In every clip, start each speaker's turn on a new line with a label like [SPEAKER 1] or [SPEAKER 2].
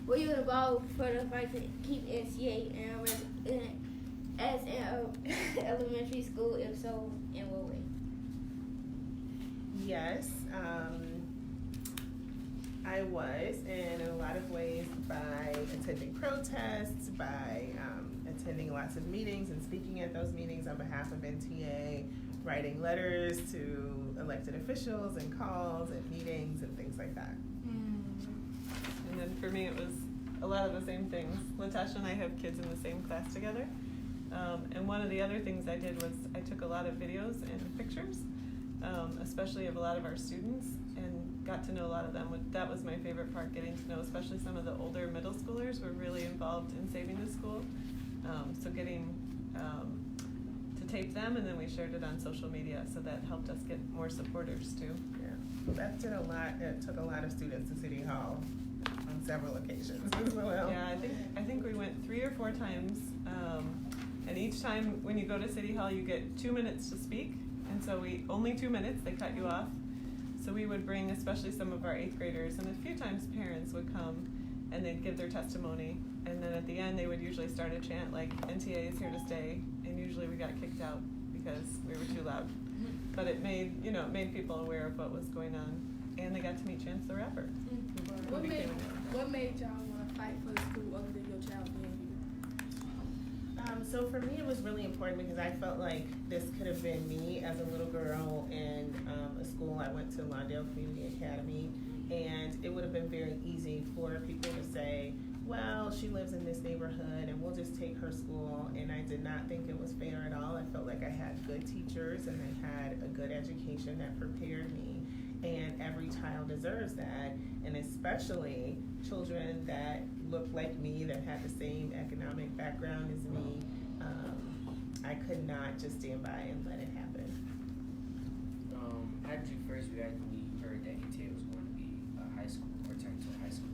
[SPEAKER 1] Were you involved for the fight to keep NTA as an elementary school? If so, in what way?
[SPEAKER 2] Yes, I was, and in a lot of ways by attending protests, by attending lots of meetings and speaking at those meetings on behalf of NTA, writing letters to elected officials and calls at meetings and things like that.
[SPEAKER 3] And then for me, it was a lot of the same things. Latasha and I have kids in the same class together. And one of the other things I did was I took a lot of videos and pictures, especially of a lot of our students, and got to know a lot of them. That was my favorite part, getting to know especially some of the older middle schoolers were really involved in saving the school. So getting to tape them, and then we shared it on social media, so that helped us get more supporters too.
[SPEAKER 2] Yeah, Beth did a lot. It took a lot of students to City Hall on several occasions as well.
[SPEAKER 3] Yeah, I think we went 3 or 4 times, and each time when you go to City Hall, you get 2 minutes to speak, and so only 2 minutes. They cut you off, so we would bring especially some of our 8th graders, and a few times parents would come and they'd give their testimony, and then at the end they would usually start a chant like NTA is here to stay, and usually we got kicked out because we were too loud. But it made people aware of what was going on, and they got to meet Chance the Rapper.
[SPEAKER 4] What made y'all want to fight for the school other than your child being here?
[SPEAKER 2] So for me, it was really important because I felt like this could have been me as a little girl in a school. I went to Lawndale Community Academy, and it would have been very easy for people to say, well, she lives in this neighborhood and we'll just take her school. And I did not think it was fair at all. I felt like I had good teachers and I had a good education that prepared me. And every child deserves that, and especially children that look like me, that had the same economic background as me. I could not just stand by and let it happen.
[SPEAKER 5] How did you first react when you heard that NTA was going to be a high school or turned to a high school?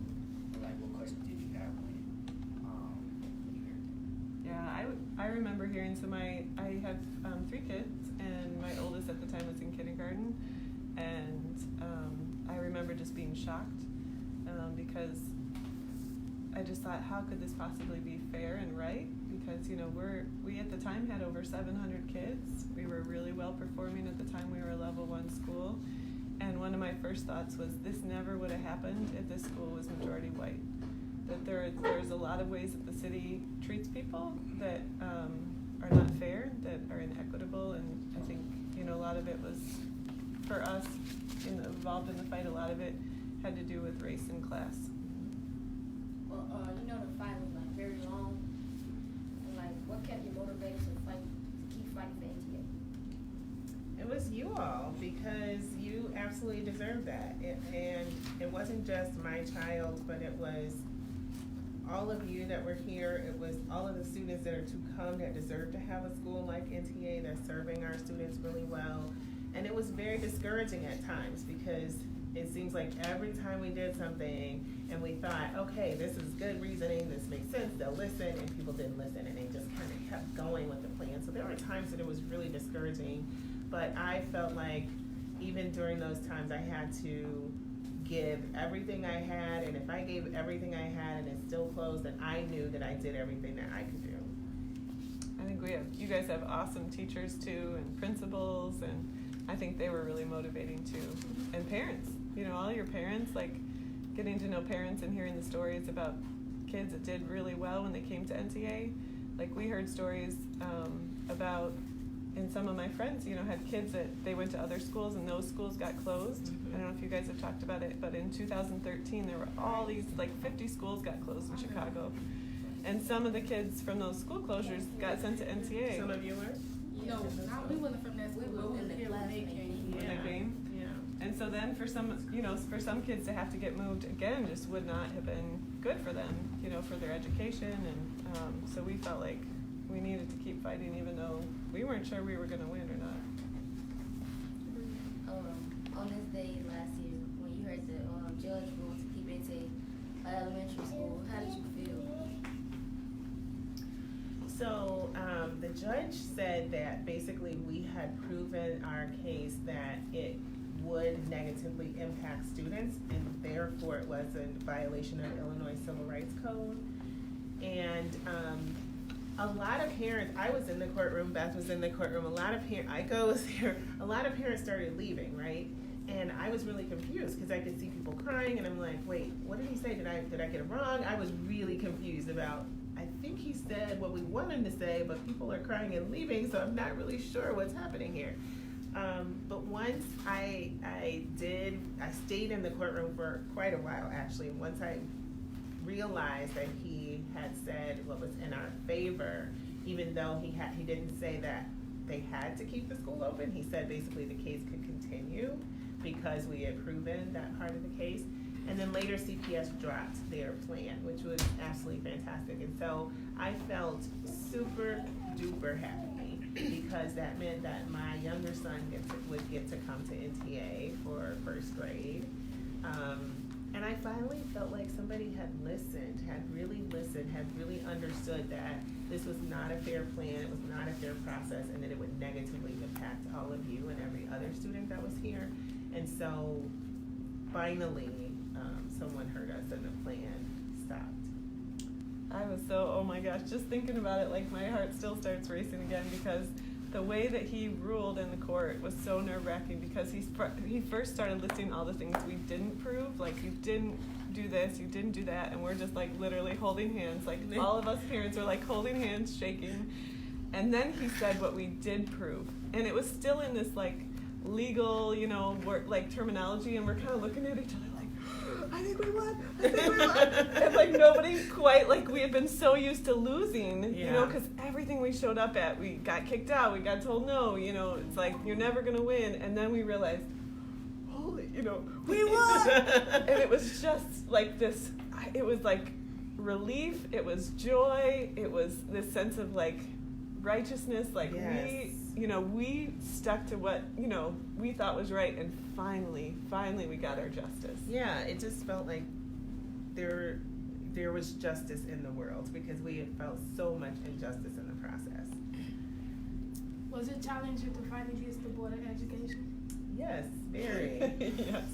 [SPEAKER 5] Or like, what questions did you have when you heard that?
[SPEAKER 3] Yeah, I remember hearing. So I have 3 kids, and my oldest at the time was in kindergarten. And I remember just being shocked because I just thought, how could this possibly be fair and right? Because we at the time had over 700 kids. We were really well performing at the time. We were a level 1 school, and one of my first thoughts was this never would have happened if this school was majority white. That there's a lot of ways that the city treats people that are not fair, that are inequitable, and I think a lot of it was, for us involved in the fight, a lot of it had to do with race and class.
[SPEAKER 6] Well, the fight was like very long, and like, what kept you motivated to keep fighting for NTA?
[SPEAKER 2] It was you all, because you absolutely deserve that. And it wasn't just my child, but it was all of you that were here. It was all of the students that are to come that deserve to have a school like NTA that's serving our students really well. And it was very discouraging at times because it seems like every time we did something and we thought, okay, this is good reasoning, this makes sense, they'll listen, and people didn't listen, and they just kind of kept going with the plan. So there were times that it was really discouraging, but I felt like even during those times I had to give everything I had, and if I gave everything I had and it's still closed, then I knew that I did everything that I could do.
[SPEAKER 3] I think you guys have awesome teachers too, and principals, and I think they were really motivating too. And parents, all your parents, like getting to know parents and hearing the stories about kids that did really well when they came to NTA. Like we heard stories about, and some of my friends, had kids that they went to other schools and those schools got closed. I don't know if you guys have talked about it, but in 2013 there were all these, like 50 schools got closed in Chicago. And some of the kids from those school closures got sent to NTA.
[SPEAKER 2] Some of you were?
[SPEAKER 4] No, we wasn't from that school. We were here when they came.
[SPEAKER 3] When they came? Yeah. And so then for some kids to have to get moved again just would not have been good for them, for their education. And so we felt like we needed to keep fighting even though we weren't sure we were going to win or not.
[SPEAKER 6] On this day last year, when you heard the judge rule to keep NTA elementary school, how did you feel?
[SPEAKER 2] So the judge said that basically we had proven our case that it would negatively impact students, and therefore it was a violation of Illinois civil rights code. And a lot of parents, I was in the courtroom, Beth was in the courtroom, Iko was here, a lot of parents started leaving, right? And I was really confused because I could see people crying, and I'm like, wait, what did he say? Did I get it wrong? I was really confused about, I think he said what we wanted him to say, but people are crying and leaving, so I'm not really sure what's happening here. But once I stayed in the courtroom for quite a while, actually. Once I realized that he had said what was in our favor, even though he didn't say that they had to keep the school open. He said basically the case could continue because we had proven that part of the case. And then later CPS dropped their plan, which was absolutely fantastic. And so I felt super duper happy because that meant that my younger son would get to come to NTA for first grade. And I finally felt like somebody had listened, had really understood that this was not a fair plan, it was not a fair process, and that it would negatively impact all of you and every other student that was here. And so finally, someone heard us and the plan stopped.
[SPEAKER 3] I was so, oh my gosh, just thinking about it, like my heart still starts racing again because the way that he ruled in the court was so nerve-wracking because he first started listing all the things we didn't prove, like you didn't do this, you didn't do that, and we're just like literally holding hands, like all of us parents are like holding hands, shaking. And then he said what we did prove, and it was still in this like legal, word, like terminology, and we're kind of looking at each other like, I think we won. And like nobody quite, like we had been so used to losing, because everything we showed up at, we got kicked out, we got told no, it's like you're never gonna win. And then we realized, holy, we won. And it was just like this, it was like relief, it was joy, it was this sense of like righteousness, like we stuck to what we thought was right, and finally we got our justice.
[SPEAKER 2] Yeah, it just felt like there was justice in the world because we had felt so much injustice in the process.
[SPEAKER 4] Was it challenging to fight against the Board of Education?
[SPEAKER 2] Yes, very.
[SPEAKER 3] Yes.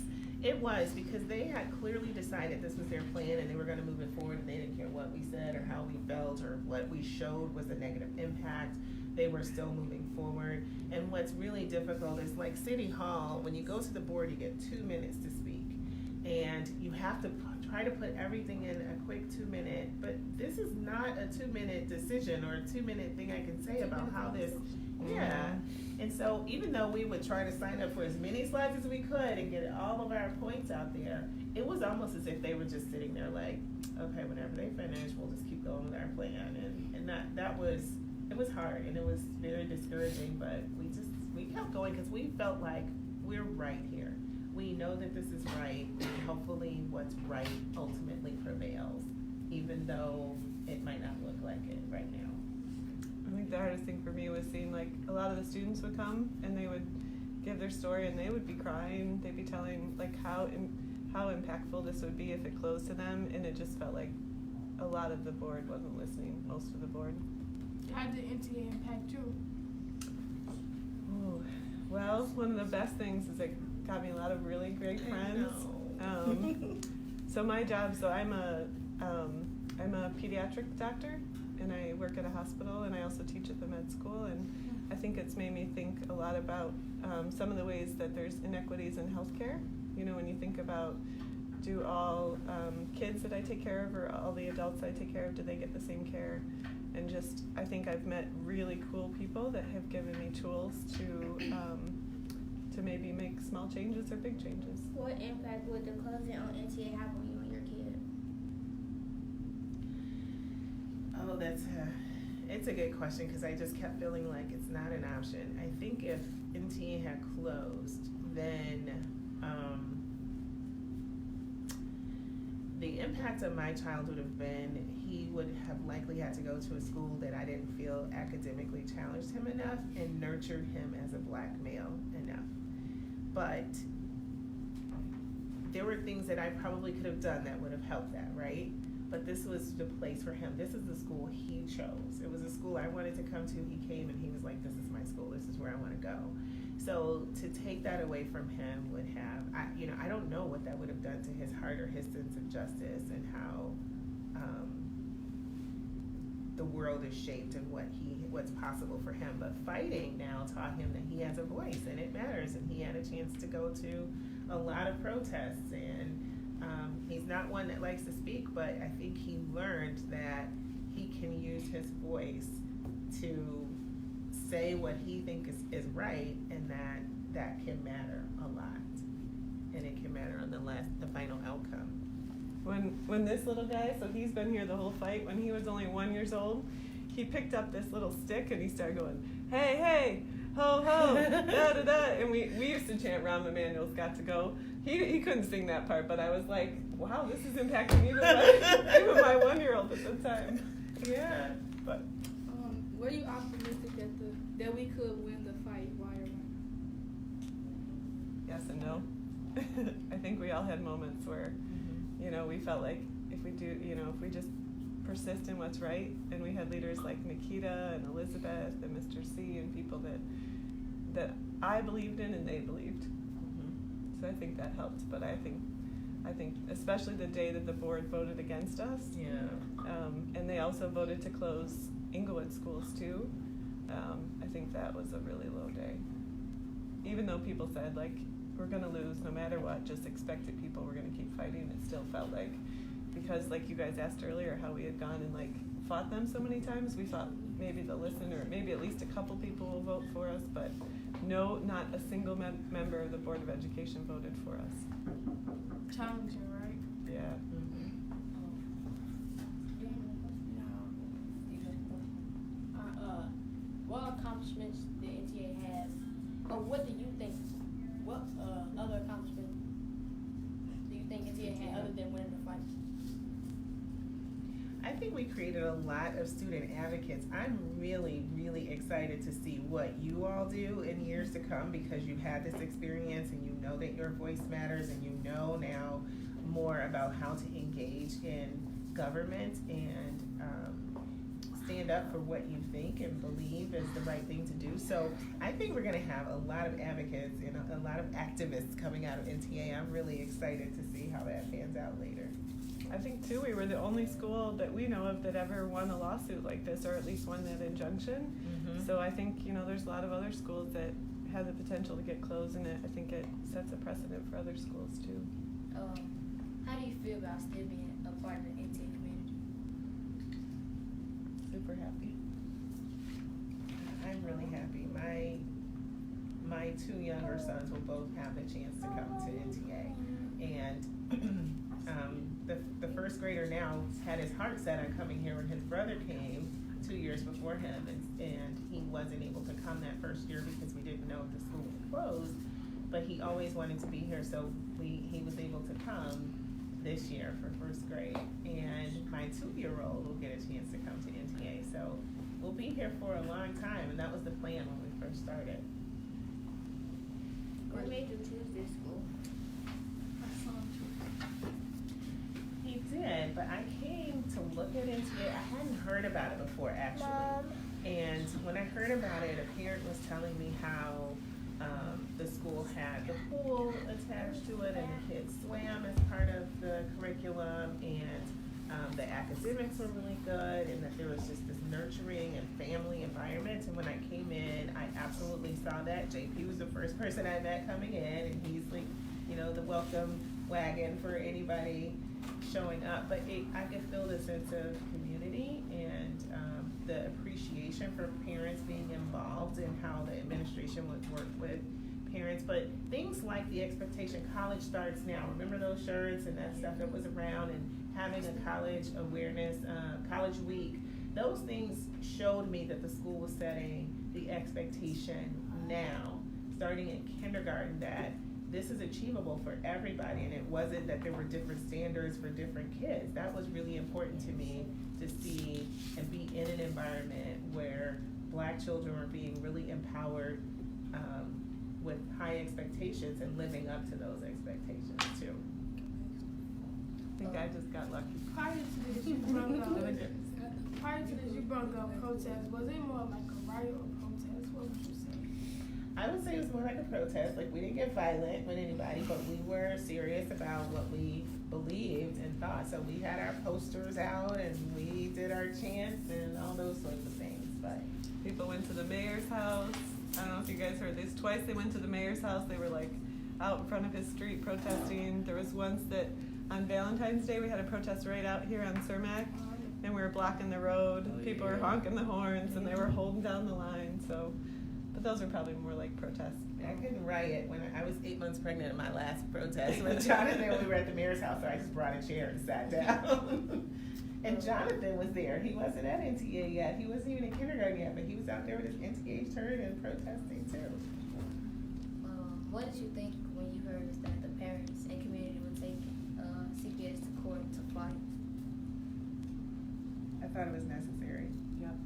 [SPEAKER 2] It was, because they had clearly decided this was their plan and they were going to move it forward, and they didn't care what we said or how we felt or what we showed was a negative impact. They were still moving forward. And what's really difficult is, like City Hall, when you go to the board, you get 2 minutes to speak. And you have to try to put everything in a quick 2 minute, but this is not a 2 minute decision or a 2 minute thing I can say about how this, And so even though we would try to sign up for as many slides as we could and get all of our points out there, it was almost as if they were just sitting there like, okay, whenever they finish, we'll just keep going with our plan. And it was hard and it was very discouraging, but we kept going because we felt like we're right here. We know that this is right, and hopefully what's right ultimately prevails, even though it might not look like it right now.
[SPEAKER 3] I think the hardest thing for me was seeing like a lot of the students would come and they would give their story and they would be crying. They'd be telling like how impactful this would be if it closed to them, and it just felt like a lot of the board wasn't listening, most of the board.
[SPEAKER 4] How did NTA impact you?
[SPEAKER 3] Oh, well, one of the best things is it got me a lot of really great friends. So my job, I'm a pediatric doctor, and I work at a hospital, and I also teach at the med school, and I think it's made me think a lot about some of the ways that there's inequities in healthcare. When you think about, do all kids that I take care of or all the adults I take care of, do they get the same care? And just, I think I've met really cool people that have given me tools to maybe make small changes or big changes.
[SPEAKER 1] What impact would the closing on NTA have on you and your kid?
[SPEAKER 2] Oh, it's a good question, because I just kept feeling like it's not an option. I think if NTA had closed, then the impact of my child would have been he would have likely had to go to a school that I didn't feel academically challenged him enough and nurtured him as a black male enough. But there were things that I probably could have done that would have helped that, right? But this was the place for him. This is the school he chose. It was a school I wanted to come to. He came and he was like, this is my school. This is where I want to go. So to take that away from him would have, I don't know what that would have done to his heart or his sense of justice, and how world is shaped and what's possible for him. But fighting now taught him that he has a voice and it matters, and he had a chance to go to a lot of protests, and he's not one that likes to speak, but I think he learned that he can use his voice to say what he thinks is right, and that can matter a lot, and it can matter on the final outcome.
[SPEAKER 3] When this little guy, so he's been here the whole fight, when he was only 1 year old, he picked up this little stick and he started going, hey, hey, ho, ho, da, da, da. And we used to chant Rahm Emanuel's Got to Go. He couldn't sing that part, but I was like, wow, this is impacting even my 1 year old at the time.
[SPEAKER 2] Yeah. But
[SPEAKER 4] were you optimistic that we could win the fight? Why or why?
[SPEAKER 3] Yes and no. I think we all had moments where, we felt like if we just persist in what's right, and we had leaders like Nikita and Elizabeth and Mr. C and people that I believed in and they believed. So I think that helped, but I think especially the day that the board voted against us, and they also voted to close Inglewood schools too, I think that was a really low day. Even though people said, like, we're going to lose no matter what, just expected people were going to keep fighting, it still felt like, because like you guys asked earlier how we had gone and like fought them so many times, we thought maybe they'll listen, or maybe at least a couple people will vote for us, but no, not a single member of the Board of Education voted for us.
[SPEAKER 4] Challenging, right?
[SPEAKER 3] Yeah.
[SPEAKER 6] What accomplishments the NTA have, or what do you think? What other accomplishments do you think NTA had other than winning the fight?
[SPEAKER 2] I think we created a lot of student advocates. I'm really, really excited to see what you all do in years to come, because you've had this experience and you know that your voice matters, and you know now more about how to engage in government and stand up for what you think and believe is the right thing to do. So I think we're going to have a lot of advocates and a lot of activists coming out of NTA. I'm really excited to see how that pans out later.
[SPEAKER 3] I think too, we were the only school that we know of that ever won a lawsuit like this, or at least won that injunction. So I think, there's a lot of other schools that have the potential to get closed, and I think it sets a precedent for other schools too.
[SPEAKER 6] How do you feel about still being a part of the NTA community?
[SPEAKER 3] Super happy.
[SPEAKER 2] I'm really happy. My two younger sons will both have the chance to come to NTA, and the first grader now had his heart set on coming here when his brother came 2 years before him, and he wasn't able to come that first year because we didn't know if the school would close, but he always wanted to be here, so he was able to come this year for first grade, and my 2-year-old will get a chance to come to NTA, so we'll be here for a long time, and that was the plan when we first started.
[SPEAKER 1] What made you choose this school?
[SPEAKER 2] He did, but I came to look at NTA. I hadn't heard about it before, actually. And when I heard about it, a parent was telling me how the school had the pool attached to it, and the kids swam as part of the curriculum, and the academics were really good, and that there was just this nurturing and family environment. And when I came in, I absolutely saw that. JP was the first person I met coming in, and he's like, the welcome wagon for anybody showing up. But I could feel the sense of community and the appreciation for parents being involved and how the administration would work with parents. But things like the expectation, college starts now. Remember those shirts and that stuff that was around, and having a college awareness, college week. Those things showed me that the school was setting the expectation now, starting in kindergarten, that this is achievable for everybody, and it wasn't that there were different standards for different kids. That was really important to me, to see and be in an environment where Black children were being really empowered with high expectations and living up to those expectations too.
[SPEAKER 3] I think I just got lucky.
[SPEAKER 4] Prior to this, you brought up protest. Was it more like a riot or protest? What would you say?
[SPEAKER 2] I would say it was more like a protest. Like, we didn't get violent with anybody, but we were serious about what we believed and thought. So we had our posters out and we did our chants and all those sorts of things. But
[SPEAKER 3] people went to the mayor's house. I don't know if you guys heard this. Twice they went to the mayor's house. They were like out in front of his street protesting. There was once that on Valentine's Day we had a protest right out here on Cermak, and we were blocking the road. People were honking the horns and they were holding down the line. So, but those are probably more like protests.
[SPEAKER 2] I couldn't riot when I was 8 months pregnant in my last protest. When Jonathan, we were at the mayor's house, so I just brought a chair and sat down. And Jonathan was there. He wasn't at NTA yet. He wasn't even in kindergarten yet, but he was out there with his NTA shirt and protesting too.
[SPEAKER 6] What did you think when you heard that the parents and community would take CPS to court to fight?
[SPEAKER 2] I thought it was necessary.
[SPEAKER 3] Yeah.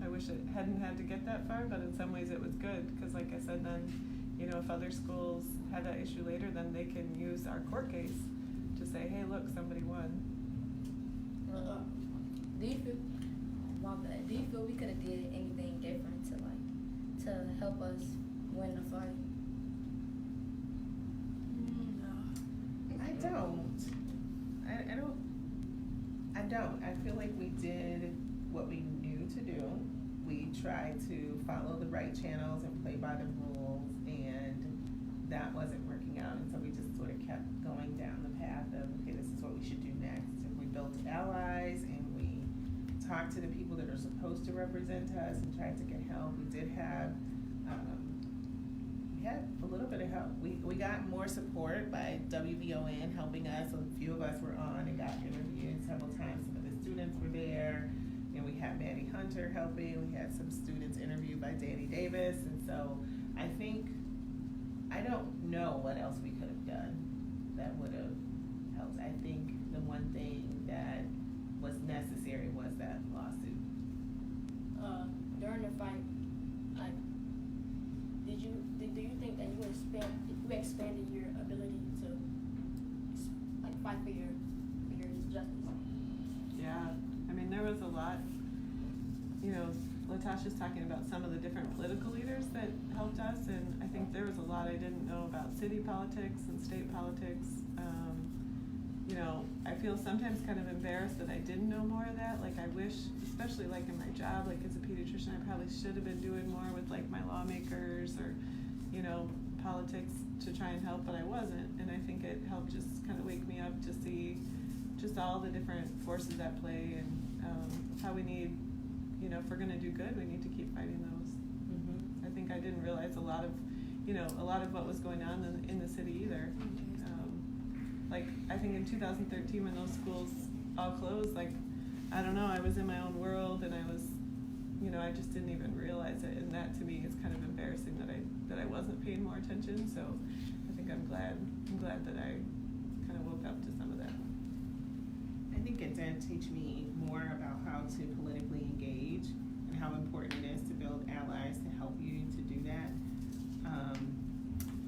[SPEAKER 3] I wish it hadn't had to get that far, but in some ways it was good because, like I said, then, you know, if other schools have that issue later, then they can use our court case to say, hey, look, somebody won.
[SPEAKER 6] Do you feel? Do you feel we could have did anything different to help us win the fight?
[SPEAKER 2] I don't. I feel like we did what we knew to do. We tried to follow the right channels and play by the rules, and that wasn't working out. And so we just sort of kept going down the path of, okay, this is what we should do next. And we built allies, and we talked to the people that are supposed to represent us and tried to get help. We did have we had a little bit of help. We got more support by WVON helping us. A few of us were on and got interviewed several times. Some of the students were there. And we had Maddie Hunter helping. We had some students interviewed by Danny Davis. And so I don't know what else we could have done that would have helped. I think the one thing that was necessary was that lawsuit.
[SPEAKER 6] During the fight, like, do you think that you expanded your ability to like fight for your justice?
[SPEAKER 3] Yeah, I mean, there was a lot, you know, Latasha's talking about some of the different political leaders that helped us, and I think there was a lot I didn't know about city politics and state politics. You know, I feel sometimes kind of embarrassed that I didn't know more of that. Like, I wish, especially like in my job, like as a pediatrician, I probably should have been doing more with like my lawmakers or, you know, politics to try and help, but I wasn't. And I think it helped just kind of wake me up to see just all the different forces at play and how we need, you know, if we're gonna do good, we need to keep fighting those. I think I didn't realize a lot of what was going on in the city either. Like, I think in 2013 when those schools all closed, like, I don't know, I was in my own world and I was, you know, I just didn't even realize it. And that to me is kind of embarrassing that I wasn't paying more attention. So I think I'm glad that I kind of woke up to some of that.
[SPEAKER 2] I think it did teach me more about how to politically engage and how important it is to build allies to help you to do that.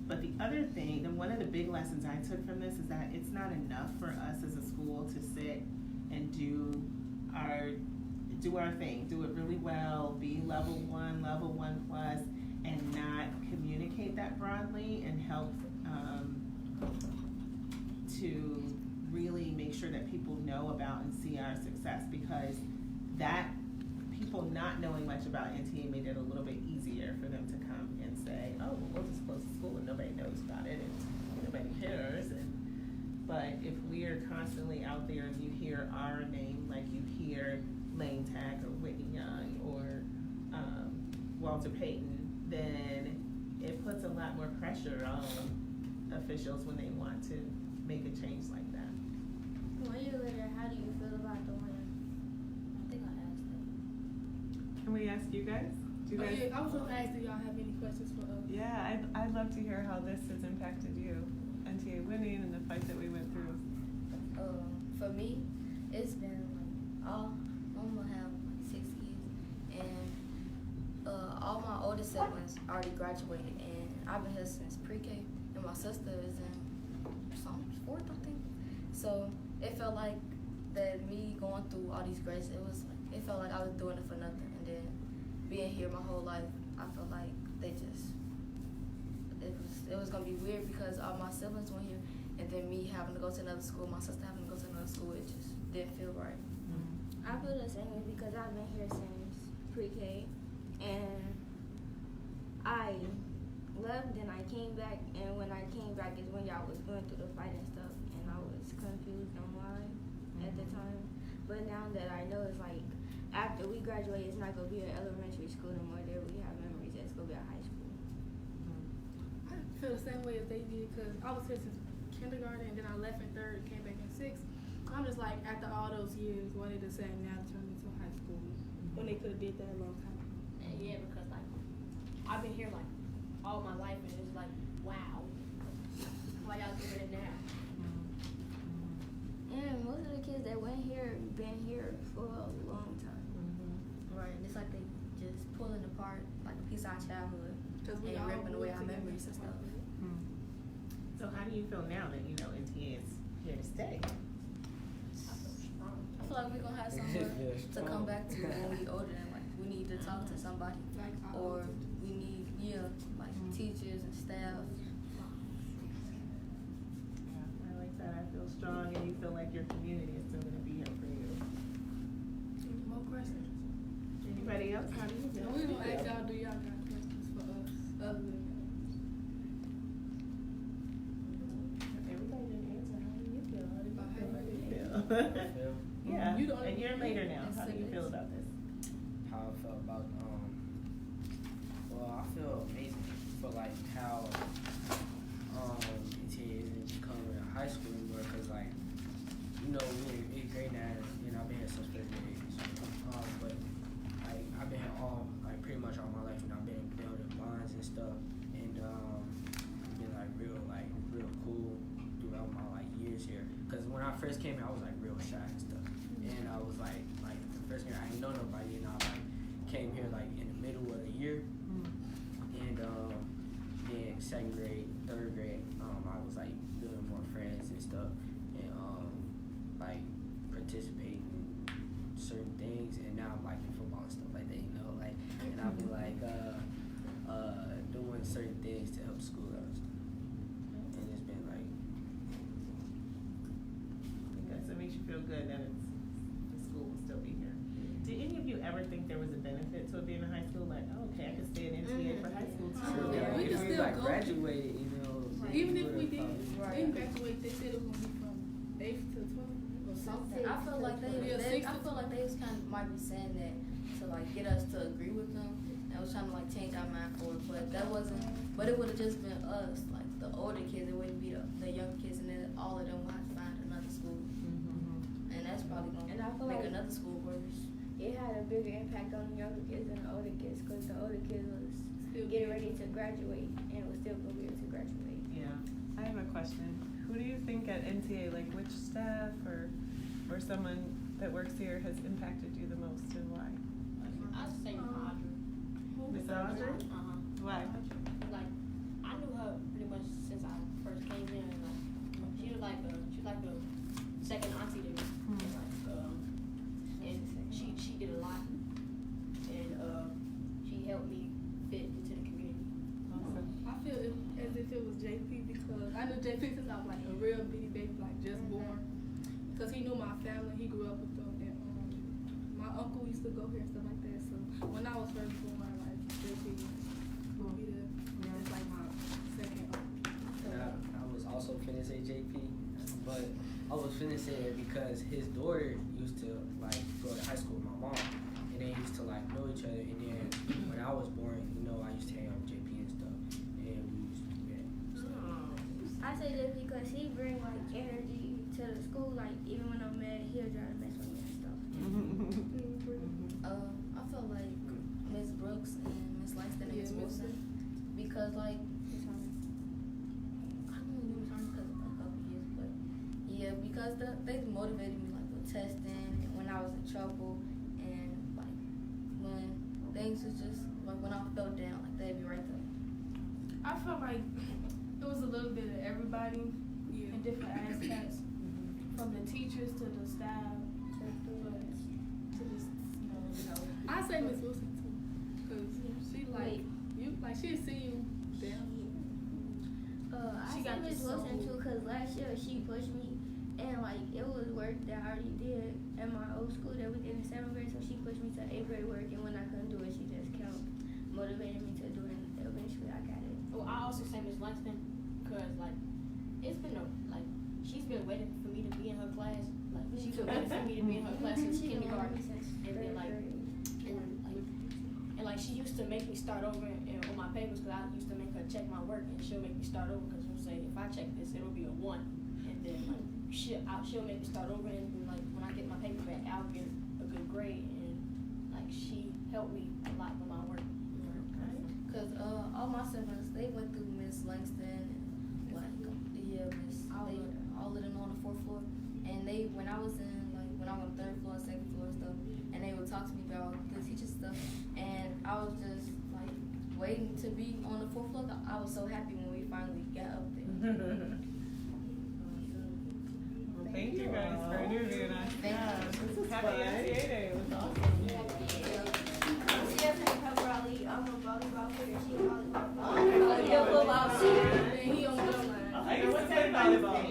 [SPEAKER 2] But the other thing, and one of the big lessons I took from this is that it's not enough for us as a school to sit and do our thing, do it really well, be level 1 plus, and not communicate that broadly and help to really make sure that people know about and see our success, because that people not knowing much about NTA made it a little bit easier for them to come and say, oh, well, we'll just close the school and nobody knows about it and nobody cares. But if we are constantly out there and you hear our name, like you hear Lane Tack or Whitney Young or Walter Payton, then it puts a lot more pressure on officials when they want to make a change like that.
[SPEAKER 1] 1 year later, how do you feel about the win?
[SPEAKER 6] I think I asked that.
[SPEAKER 3] Can we ask you guys? Do you guys?
[SPEAKER 4] Yeah, I was gonna ask, do y'all have any questions for us?
[SPEAKER 3] Yeah, I'd love to hear how this has impacted you. NTA winning and the fight that we went through.
[SPEAKER 6] For me, it's been like I'm gonna have like 6 kids, and all my older siblings already graduated, and I've been here since pre-K, and my sister is in fourth, I think. So it felt like that me going through all these grades, it felt like I was doing it for nothing, and then being here my whole life, I felt like it was gonna be weird because all my siblings were here, and then me having to go to another school, my sister having to go to another school, it just didn't feel right.
[SPEAKER 1] I feel the same way because I've been here since pre-K, and I left and I came back, and when I came back is when y'all was going through the fight and stuff, and I was confused on why at the time. But now that I know, it's like after we graduate, it's not gonna be an elementary school no more. There we have memories. It's gonna be a high school.
[SPEAKER 4] I feel the same way as they did because I was here since kindergarten and then I left in third, came back in sixth. I'm just like, after all those years, why they the same now to turn me to high school when they could have did that a long time ago.
[SPEAKER 7] And yeah, because like I've been here like all my life, and it's like, wow, why y'all doing it now?
[SPEAKER 1] And most of the kids that went here been here for a long time.
[SPEAKER 6] Right, and it's like they just pulling apart like a piece of our childhood
[SPEAKER 4] Because we
[SPEAKER 6] and
[SPEAKER 4] all
[SPEAKER 6] ripping
[SPEAKER 4] grew
[SPEAKER 6] away
[SPEAKER 4] up
[SPEAKER 6] our
[SPEAKER 4] together.
[SPEAKER 6] memories and stuff.
[SPEAKER 2] So how do you feel now that you know NTA is here to stay?
[SPEAKER 7] I feel strong.
[SPEAKER 6] I feel like we're gonna have somewhere to come back to when we older and like we need to talk to somebody,
[SPEAKER 4] Like our
[SPEAKER 6] or
[SPEAKER 4] old
[SPEAKER 6] we need like teachers and staff.
[SPEAKER 2] I like that. I feel strong, and you feel like your community is still going to be here for you.
[SPEAKER 4] More questions?
[SPEAKER 2] Anybody else? How do you feel?
[SPEAKER 4] And we gonna ask y'all, do y'all got questions for us other than
[SPEAKER 2] Everybody didn't answer. How do you feel? How do you feel? How do you feel?
[SPEAKER 5] Feel
[SPEAKER 2] Yeah.
[SPEAKER 4] You the only
[SPEAKER 2] And you're
[SPEAKER 4] one.
[SPEAKER 2] later now. How do you feel about this?
[SPEAKER 5] how I felt about well, I feel amazing for like how NTA isn't becoming a high school anymore, because like, you know, we're in 8th grade now, and I've been here since 5th grade. But I've been here pretty much all my life, and I've been building bonds and stuff, and it's been real cool throughout my years here. Because when I first came here, I was real shy and stuff, and I was like the first year I didn't know nobody, and I came here in the middle of the year, and then 2nd grade, 3rd grade, I was building more friends and stuff, and participating in certain things, and now I'm in football and stuff like that, you know, and I'll be doing certain things to help school out and stuff, and it's been
[SPEAKER 2] I guess it makes you feel good that the school will still be here. Did any of you ever think there was a benefit to it being a high school? Like, oh, okay, I could stay at NTA for high school too.
[SPEAKER 4] Yeah, we
[SPEAKER 5] if
[SPEAKER 4] can
[SPEAKER 5] we
[SPEAKER 4] still go.
[SPEAKER 5] graduated, you know, then
[SPEAKER 4] Even
[SPEAKER 5] you
[SPEAKER 4] if we
[SPEAKER 5] would've
[SPEAKER 4] did,
[SPEAKER 5] probably-
[SPEAKER 4] didn't graduate, they said it was gonna be from 8th to 12th or something.
[SPEAKER 6] I feel like
[SPEAKER 4] Yeah,
[SPEAKER 6] I feel like they was kind of might be saying that to get us to agree with them. And was trying to change our mind for it, but that wasn't. But it would have just been us, the older kids. It wouldn't be the younger kids, and then all of them would have to find another school, and that's probably
[SPEAKER 1] And I
[SPEAKER 6] gonna
[SPEAKER 1] feel
[SPEAKER 6] make
[SPEAKER 1] like
[SPEAKER 6] another school worse.
[SPEAKER 1] it had a bigger impact on the younger kids than the older kids because the older kids was
[SPEAKER 4] Still
[SPEAKER 1] getting
[SPEAKER 4] kids.
[SPEAKER 1] ready to graduate and was still gonna be able to graduate.
[SPEAKER 2] Yeah.
[SPEAKER 3] I have a question. Who do you think at NTA, which staff or someone that works here has impacted you the most, and why?
[SPEAKER 7] I'd say Audrey.
[SPEAKER 2] Miss Audrey?
[SPEAKER 3] Why?
[SPEAKER 7] I knew her pretty much since I first came here, and she was like a second auntie to me. And she did a lot, and she helped me fit into the community.
[SPEAKER 4] I feel as if it was JP because I knew JP since I was a real bitty baby, just born. Because he knew my family, he grew up with them, and my uncle used to go here and stuff like that. So when I was first born, JP would be there. It's my second uncle.
[SPEAKER 5] And I was also finna say JP, but I was finna say it because his daughter used to go to high school with my mom, and they used to know each other. And then when I was born, I used to hang out with JP and stuff, and we used to do that.
[SPEAKER 1] I say this because he bring energy to the school. Even when I'm mad, he'll try to mess with me and stuff.
[SPEAKER 6] I feel like Miss Brooks and Miss Langston and Miss Wilson, because I don't know Miss Army because of a couple years, but yeah, because they motivated me with testing and when I was in trouble, and when things was just when I felt down, they'd be right there.
[SPEAKER 4] I felt like it was a little bit of everybody in different aspects, from the teachers to the staff to this, I say Miss Wilson too, cause she she'll see you down.
[SPEAKER 1] I
[SPEAKER 4] She got
[SPEAKER 1] Miss Wilson too, cause last year she pushed me, and like it was work that I already did at my old school that we did in 7th grade, so she pushed me to 8th grade work, and when I couldn't do it, she just kept motivating me to do it, and eventually I got it.
[SPEAKER 7] Well, I also say Miss Langston, cause like it's been she's been waiting for me to be in her class. Like she's been waiting for me to be in her class since
[SPEAKER 1] She been
[SPEAKER 7] kindergarten,
[SPEAKER 1] wanting me since
[SPEAKER 7] and then like and she used to make me start over on my papers, cause I used to make her check my work, and she'll make me start over, cause she'll say if I check this, it'll be a 1, and then like she'll make me start over, and like when I get my paper back, I'll get a good grade, and like she helped me a lot with my work.
[SPEAKER 6] Cause all my siblings, they went through Miss Langston and like Miss all of them on the 4th floor, and they when I was on the 3rd floor, 2nd floor and stuff, and they would talk to me about the teacher stuff, and I was just like waiting to be on the 4th floor. I was so happy when we finally got up there.
[SPEAKER 3] Well, thank you guys for interviewing us.
[SPEAKER 6] Thank you.
[SPEAKER 3] This was happy NTA Day. It was awesome.
[SPEAKER 1] She has a pep rally. I'm a volleyball player. She a volleyball player.
[SPEAKER 2] Oh,
[SPEAKER 1] Yeah, football.
[SPEAKER 4] And he on the line.
[SPEAKER 3] I used to play volleyball.